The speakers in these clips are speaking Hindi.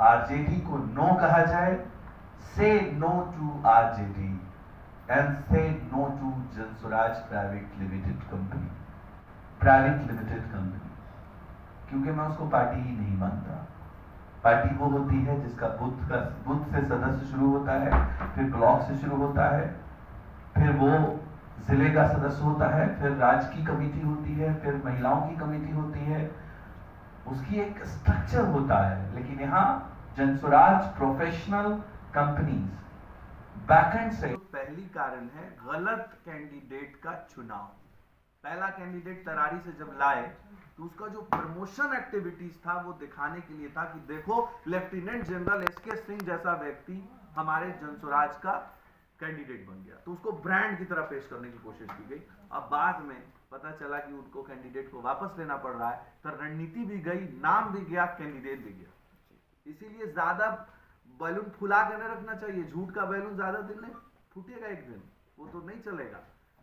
आरजेडी को नो कहा जाए, say no to RJD and say no to Jan Suraaj private limited company, क्योंकि मैं उसको पार्टी ही नहीं मानता। पार्टी वो होती है जिसका बूथ से सदस्य शुरू होता है, फिर ब्लॉक से शुरू होता है, फिर वो जिले का सदस्य होता है, फिर राज्य की कमेटी होती है, फिर महिलाओं की कमेटी होती है, उसकी एक स्ट्रक्चर होता है। लेकिन यहाँ जनसुराज प्रोफेशनल कंपनीज बैकएंड से पहली कारण है गलत कैंडिडेट का चुनाव। पहला कैंडिडेट तरारी से जब लाए तो उसका जो प्रमोशन एक्टिविटीज था वो दिखाने के लिए था कि देखो लेफ्टिनेंट जनरल एसके सिंह जैसा व्यक्ति हमारे जनसुराज का कैंडिडेट बन गया, तो उसको ब्रांड की तरह पेश करने की कोशिश की गई। अब बाद में पता चला कि उनको कैंडिडेट को वापस लेना पड़ रहा है, तो रणनीति भी गई, नाम भी गया, कैंडिडेट भी गया। इसीलिए ज्यादा बैलून फुला कर नहीं रखना चाहिए। झूठ का बैलून ज्यादा दिन नहीं फूटेगा, एक दिन वो तो नहीं चलेगा।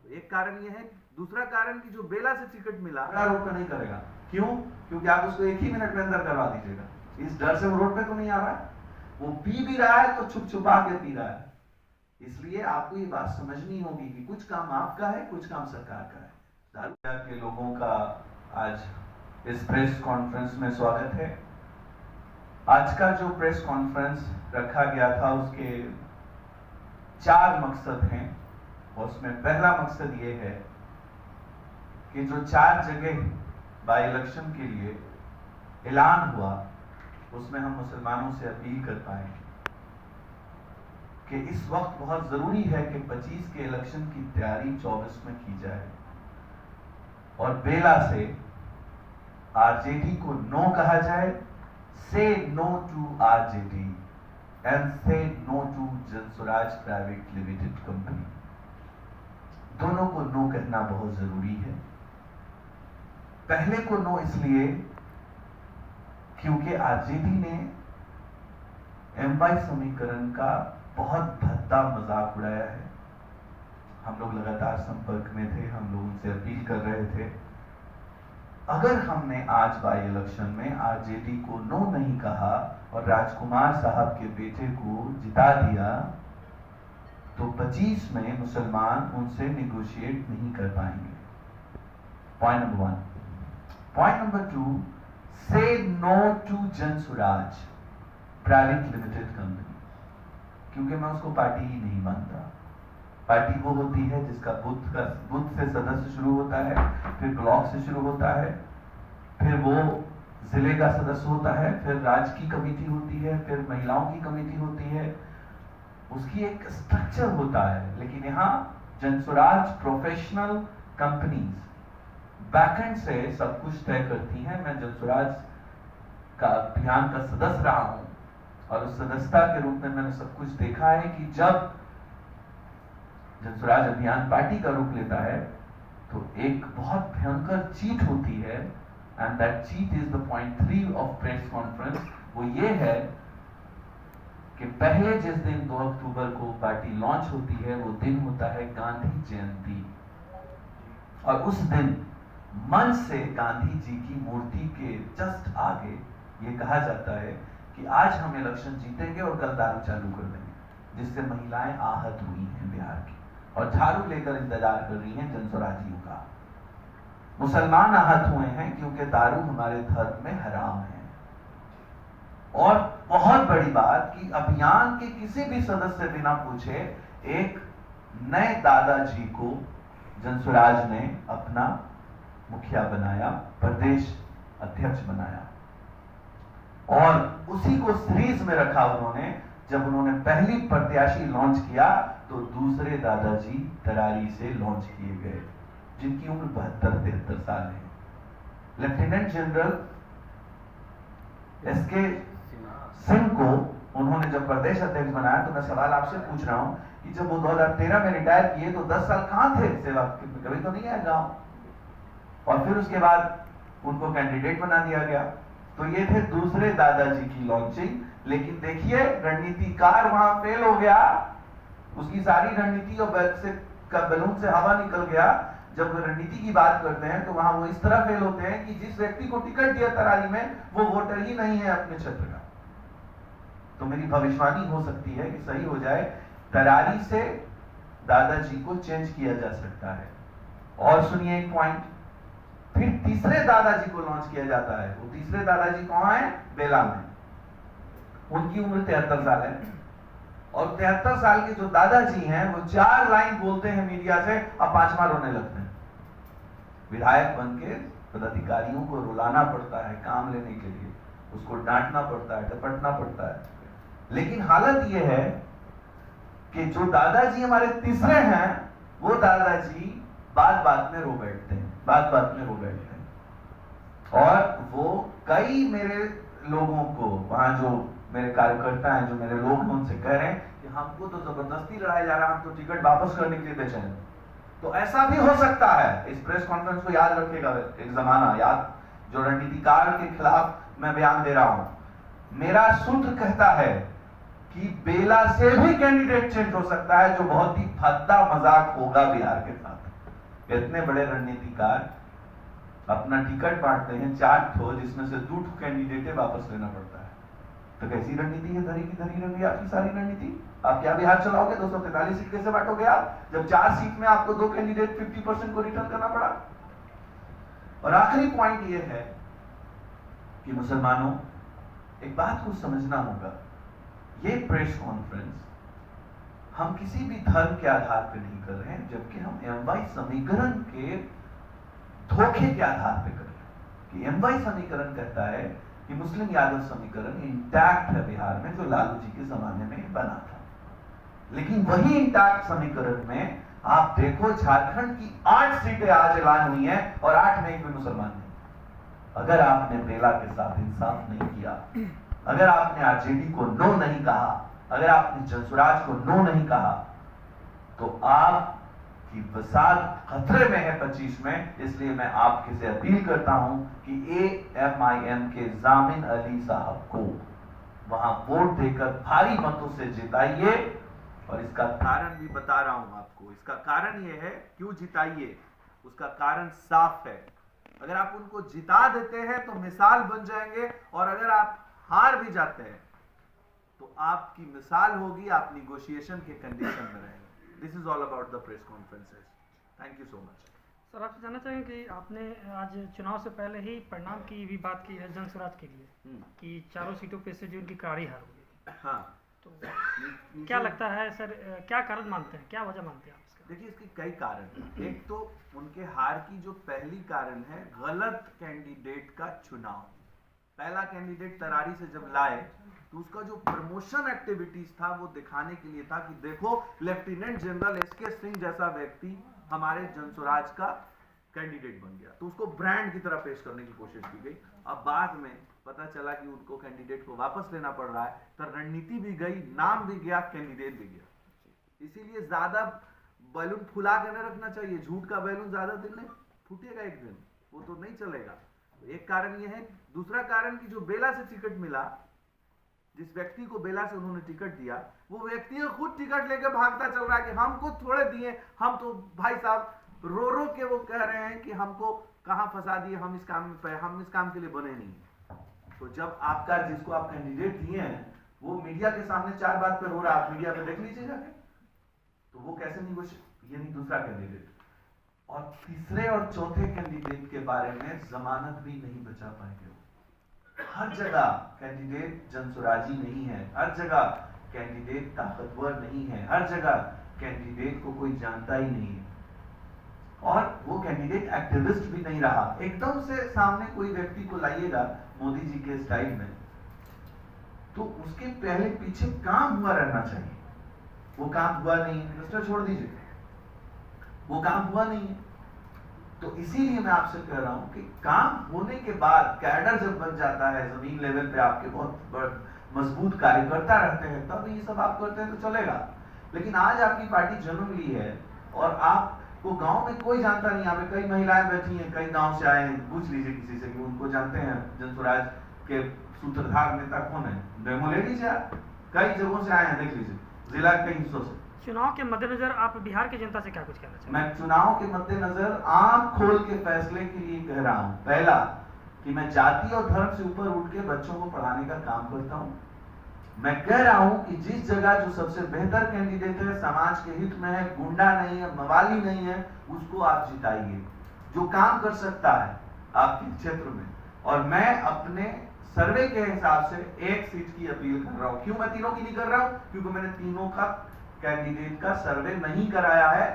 तो एक कारण ये है। दूसरा कारण कि जो बेला से टिकट मिला रोड पे नहीं करेगा। क्यों? क्योंकि आप उसको एक ही मिनट में अंदर करवा दीजिएगा। इस डर से वो रोड पे तो नहीं आ रहा है, वो पी भी रहा है तो छुप छुपा के पी रहा है। इसलिए आपको ये बात समझनी होगी कि कुछ काम आपका है, कुछ काम सरकार का है। दारू के लोगों का आज इस प्रेस कॉन्फ्रेंस में स्वागत है। आज का जो प्रेस कॉन्फ्रेंस रखा गया था उसके 4 मकसद हैं, और उसमें पहला मकसद ये है कि जो 4 जगह बाई इलेक्शन के लिए ऐलान हुआ उसमें हम मुसलमानों से अपील कर पाए कि इस वक्त बहुत जरूरी है कि 25 के इलेक्शन की तैयारी 24 में की जाए, और बेला से आरजेडी को नो कहा जाए, say no to RJD and say no to Jan Suraaj private limited company. दोनों को नो कहना बहुत जरूरी है। पहले को नो इसलिए क्योंकि आरजेडी ने एमवाई समीकरण का बहुत भद्दा मजाक उड़ाया है। हम लोग लगातार संपर्क में थे, हम लोग उनसे अपील कर रहे थे, अगर हमने आज बाई इलेक्शन में आरजेडी को नो नहीं कहा और राजकुमार साहब के बेटे को जिता दिया तो 25 में मुसलमान उनसे निगोशिएट नहीं कर पाएंगे। Point number 1। Point number 2, say no to Jan Suraaj private limited company, क्योंकि मैं उसको पार्टी ही नहीं मानता। पार्टी वो होती है जिसका बूथ से सदस्य शुरू होता है, फिर ब्लॉक से शुरू होता है, फिर वो जिले का सदस्य होता है, फिर राज्य की कमेटी होती है, फिर महिलाओं की कमेटी होती है, उसकी एक स्ट्रक्चर होता है। लेकिन यहाँ जनसुराज प्रोफेशनल कंपनीज बैकएंड से सब कुछ तय करती हैं। मैं जनसुराज का अभियान का सदस्य रहा हूं और उस सदस्यता के रूप में मैंने सब कुछ देखा है कि जब जनसुराज अभियान पार्टी का रूप लेता है तो एक बहुत भयंकर चीट होती है, and that cheat is the point 3 of press conference. वो ये है कि पहले जिस दिन 2 अक्टूबर को पार्टी लॉन्च होती है वो दिन होता है गांधी जयंती, और उस दिन मंच से गांधी जी की मूर्ति के जस्ट आगे ये कहा जाता है कि आज हम इलेक्शन जीतेंगे और कल दारू चालू कर देंगे, जिससे महिलाएं आहत हुई हैं बिहार की और झाड़ू लेकर इंतजार कर रही हैं जनसुराजियों का। मुसलमान आहत हुए हैं क्योंकि दारू हमारे धर्म में हराम है। और बहुत बड़ी बात कि अभियान के किसी भी सदस्य से बिना पूछे एक नए दादाजी को जनसुराज ने अपना मुखिया बनाया, प्रदेश अध्यक्ष बनाया, और उसी को सीरीज में रखा उन्होंने। जब उन्होंने पहली प्रत्याशी लॉन्च किया तो दूसरे दादाजी तरारी से लॉन्च किए गए, जिनकी उम्र 72-73 साल है। लेफ्टिनेंट जनरल एसके सिंह को उन्होंने जब प्रदेश अध्यक्ष बनाया, तो मैं सवाल आपसे पूछ रहा हूं कि जब वो 2013 में रिटायर किए तो 10 साल कहां थे सेवा? कभी तो नहीं आए गांव, और फिर उसके बाद उनको कैंडिडेट बना दिया गया। तो ये थे दूसरे दादाजी की लॉन्चिंग। लेकिन देखिए रणनीतिकार वहां फेल हो गया, उसकी सारी रणनीति और बैलून से हवा निकल गया। जब रणनीति की बात करते हैं तो वहां वो इस तरह फेल होते हैं कि जिस व्यक्ति को टिकट दिया तरारी में वो वोटर ही नहीं है अपने क्षेत्र का। तो मेरी भविष्यवाणी हो सकती है कि सही हो जाए, तरारी से दादाजी को चेंज किया जा सकता है। और सुनिए एक पॉइंट, फिर तीसरे दादाजी को लॉन्च किया जाता है। वो तीसरे दादाजी कौन है? बेला में। उनकी उम्र 73 साल है और 73 साल के जो दादाजी हैं वो 4 लाइन बोलते हैं मीडिया से, अब 5वां रोने लगते हैं। विधायक बन के पदाधिकारियों को रुलाना पड़ता है काम लेने के लिए, उसको डांटना पड़ता है, टपटना पड़ता है। लेकिन हालत यह है कि जो दादाजी हमारे तीसरे हैं वो दादाजी बात बात में रो बैठते हैं, बात बात में रो बैठते हैं। और वो कई मेरे लोगों को, वहां जो मेरे कार्यकर्ता हैं, जो मेरे लोग हैं, उनसे कह रहे हैं कि हमको तो जबरदस्ती लड़ाया जा रहा है, हम तो टिकट वापस करने के लिए बेचैन। तो ऐसा भी हो सकता है। इस प्रेस कॉन्फ्रेंस को याद रखेगा एक जमाना, याद जो रणनीतिकार के खिलाफ मैं बयान दे रहा हूं। मेरा सूत्र कहता है कि बेला से भी कैंडिडेट चेंज हो सकता है, जो बहुत ही भद्दा मजाक होगा बिहार के साथ। इतने बड़े रणनीतिकार अपना टिकट बांटते हैं 4 ठो, जिसमें से 2 कैंडिडेट वापस लेना पड़ता है। तो कैसी रणनीति है? धरी की धरी रही आपकी सारी रणनीति। आप क्या बिहार चलाओगे? 243 सीट कैसे बांटोगे आप, जब 4 सीट में आपको 2 कैंडिडेट 50% को रिटर्न करना पड़ा? और आखिरी पॉइंट यह है कि मुसलमानों, एक बात को समझना होगा, ये प्रेस कॉन्फ्रेंस हम किसी भी धर्म के आधार पर नहीं कर रहे हैं, जबकि हम MY समीकरण के धोखे के आधार पर कर रहे हैं। कि MY समीकरण कहता है कि मुस्लिम यादव समीकरण इंटैक्ट है बिहार में, जो लालू जी के जमाने में बना था। लेकिन वही इंटैक्ट समीकरण में आप देखो, झारखंड की 8 सीटें आज ऐलान हुई हैं और 8 में एक भी मुसलमान नहीं। अगर आपने बेला के साथ इंसाफ नहीं किया, अगर आपने RJD को नो नहीं कहा, अगर आपने जनसुराज को नो नहीं कहा, तो आपकी वसात खतरे में है 25 में। इसलिए मैं आपके से अपील करता हूं कि AMIM के जामिन अली साहब को वहां वोट देकर भारी मतों से जिताइए। और इसका कारण भी बता रहा हूं आपको। इसका कारण यह है, क्यों जिताइए, उसका कारण साफ है। अगर आप उनको जिता देते हैं तो मिसाल बन जाएंगे, और अगर आप हार भी जाते हैं तो आपकी मिसाल होगी, आप निगोशिएशन के कंडीशन में रहेंगे। This is all about the press conferences. Thank you so much. Sir, आपसे जानना चाहेंगे कि आपने आज चुनाव से पहले ही परिणाम की भी बात की है जनसुराज के लिए कि 4 सीटों पे से जो उनकी करारी हार हुई। हाँ, तो क्या लगता है सर, क्या कारण मानते हैं, क्या वजह मानते हैं आप इसका? देखिए, इसके कई कारण हैं। एक तो उनके हार की जो पहली कारण है, गलत कैंडिडेट का चुनाव। पहला कैंडिडेट तरारी से जब लाए तो उसका जो प्रमोशन एक्टिविटीज था वो दिखाने के लिए था कि देखो, लेफ्टिनेंट जनरल SK सिंह जैसा व्यक्ति हमारे जनसुराज का कैंडिडेट बन गया, तो उसको ब्रांड की तरह पेश करने की कोशिश की गई। अब बाद में पता चला कि उनको कैंडिडेट को वापस लेना पड़ रहा है, तो रणनीति भी गई, नाम भी गया, कैंडिडेट भी गया। इसीलिए ज्यादा बैलून फुला कर नहीं रखना चाहिए। झूठ का बैलून ज्यादा दिन नहीं फूटेगा, एक दिन वो तो नहीं चलेगा। एक कारण यह है। दूसरा कारण कि जो बेला से टिकट मिला, जिस व्यक्ति को बेला से उन्होंने टिकट दिया, वो व्यक्ति खुद टिकट लेकर भागता चल रहा है कि हमको थोड़े दिए, हम तो भाई साहब रो रो के वो कह रहे हैं कि हमको कहां फंसा दिए, हम इस काम के लिए बने नहीं। तो जब आपका, जिसको आप कैंडिडेट दिए हैं, वो मीडिया के सामने 4 बात पे रो रहा है, आप मीडिया पे देख लीजिए जाके, तो वो कैसे निगोशिएट, ये नहीं दूसरा कैंडिडेट। और तीसरे और चौथे कैंडिडेट के बारे में जमानत भी नहीं बचा पाएंगे। हर जगह कैंडिडेट जनसुराजी नहीं है, हर जगह कैंडिडेट ताकतवर नहीं है, हर जगह कैंडिडेट को कोई जानता ही नहीं है, और वो कैंडिडेट एक्टिविस्ट भी नहीं रहा। एकदम से सामने कोई व्यक्ति को लाइएगा मोदी जी के स्टाइल में, तो उसके पहले पीछे काम हुआ रहना चाहिए। वो काम हुआ नहीं, मिनिस्टर छोड़ दीजिए, वो काम हुआ नहीं है। तो इसीलिए मैं आपसे कह रहा हूं कि काम होने के बाद कैडर जब बन जाता है, जमीन लेवल पे आपके बहुत मजबूत कार्यकर्ता रहते हैं, तब ये सब आप करते हैं तो चलेगा। लेकिन आज आपकी पार्टी जन्म ली है और आपको गांव में कोई जानता नहीं। यहाँ पे कई महिलाएं बैठी हैं, कई गांव से आए हैं, पूछ लीजिए किसी से कि उनको जानते हैं जनसुराज के सूत्रधार नेता कौन है, डेमो ले लीजिए आप, कई जगहों से आए हैं, देख लीजिए, जिला के कई हिस्सों से। चुनाव के मद्देनजर आप बिहार की जनता से क्या कुछ कहना चाहते हैं? मैं चुनाव के मद्देनजर आंख खोल के फैसले के लिए कह रहा हूं। पहला, कि मैं जाति और धर्म से ऊपर उठ के बच्चों को पढ़ाने का काम करता हूं। मैं कह रहा हूं कि जिस जगह जो सबसे बेहतर कैंडिडेट है, समाज के हित में है, गुंडा नहीं है, मवाली नहीं है, उसको आप जिताइए, जो काम कर सकता है आपके क्षेत्र में। और मैं अपने सर्वे के हिसाब से 1 सीट की अपील कर रहा हूं। क्यों मैं तीनों की नहीं कर रहा हूं? क्योंकि मैंने तीनों का कैंडिडेट का सर्वे नहीं कराया है,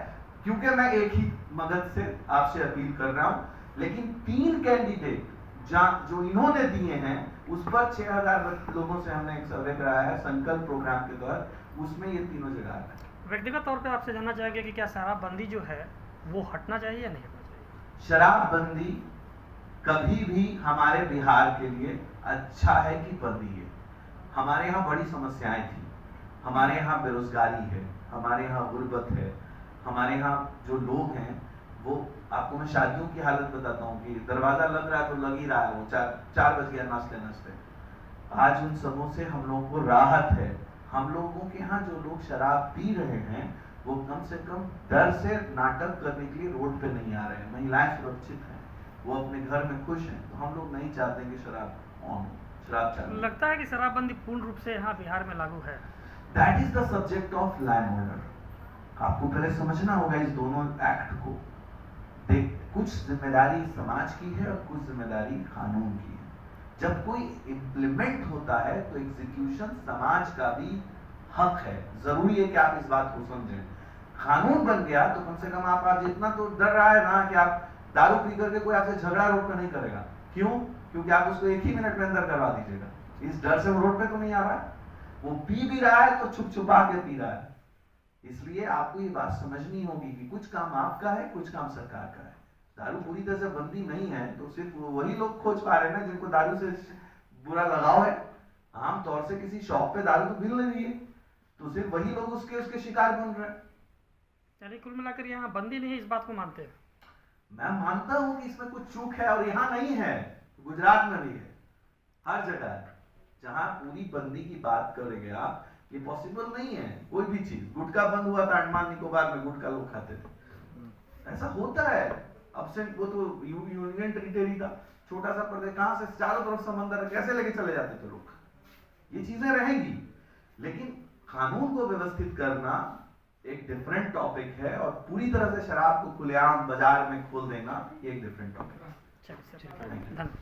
क्योंकि मैं एक ही मदद से आपसे अपील कर रहा हूं। लेकिन 3 कैंडिडेट जो इन्होंने दिए हैं, उस पर 6000 लोगों से हमने एक सर्वे कराया है संकल्प प्रोग्राम के तहत, उसमें ये तीनों जगह है। व्यक्तिगत तौर पे आपसे जानना चाहेंगे कि क्या शराबबंदी जो है वो हटना चाहिए या नहीं हटना चाहिए? शराबबंदी कभी भी हमारे बिहार के लिए अच्छा है कि बंदी है। हमारे यहाँ बड़ी समस्याएं थी, हमारे यहाँ बेरोजगारी है, हमारे यहाँ गुर्बत है, हमारे यहाँ जो लोग हैं वो, आपको मैं शादियों की हालत बताता हूँ कि दरवाजा लग रहा है तो लग ही रहा है, वो 4 बज गया नाचते नाचते। आज उन सबों से हम लोगों को राहत है। हम लोगों के यहाँ जो लोग शराब पी रहे हैं वो कम से कम डर से नाटक करने के लिए रोड पे नहीं आ रहे हैं। महिलाएं सुरक्षित हैं, वो अपने घर में खुश हैं। तो हम लोग नहीं चाहते कि शराब ऑन, शराब चालू। लगता है कि शराबबंदी पूर्ण रूप से यहाँ बिहार में लागू है। That is the subject of law and order. आपको पहले समझना होगा इस दोनों एक्ट को। कुछ जिम्मेदारी समाज की है और कुछ जिम्मेदारी कानून की है। जब कोई इम्प्लीमेंट होता है तो एग्जीक्यूशन समाज का भी हक है। जरूरी है कि आप इस बात को समझें। कानून बन गया तो कम से कम आप जितना तो डर रहा है ना कि आप दारू पी करके कोई आपसे झगड़ा रोड पे नहीं करेगा। क्यों? क्योंकि आप उसको 1 ही मिनट में अंदर करवा दीजिएगा। इस डर से वो रोड पे तो नहीं आ रहा है। वो पी भी रहा है तो छुप छुपा के पी रहा है। इसलिए आपको ये बात समझनी होगी कि कुछ काम आपका है, कुछ काम सरकार का है। दारू पूरी तरह से बंदी नहीं है तो सिर्फ वही लोग खोज पा रहे हैं ना जिनको दारू से बुरा लगाव है। आमतौर से किसी शॉप पे दारू तो मिल नहीं है तो सिर्फ वही लोग उसके शिकार बन रहे हैं। चलिए, कुल मिलाकर यहाँ बंदी नहीं, इस बात को मानते हैं। मैं मानता हूं कि इसमें कुछ चूक है और यहाँ नहीं है, गुजरात में भी है, हर जगह है। जहां पूरी बंदी की बात करेंगे आप, ये पॉसिबल नहीं है। कोई भी चीज, गुटखा बंद हुआ था अंडमान निकोबार में, गुटखा लोग खाते थे, ऐसा होता है। अब से वो तो यूनियन टेरिटरी था, छोटा सा प्रदेश, कहां से चारों तरफ समंदर, कैसे लेके चले जाते थे लोग। ये चीजें रहेंगी, लेकिन कानून को व्यवस्थित करना एक डिफरेंट टॉपिक है और पूरी तरह से शराब को खुलेआम बाजार में खोल देना ये एक डिफरेंट टॉपिक है। धन्यवाद।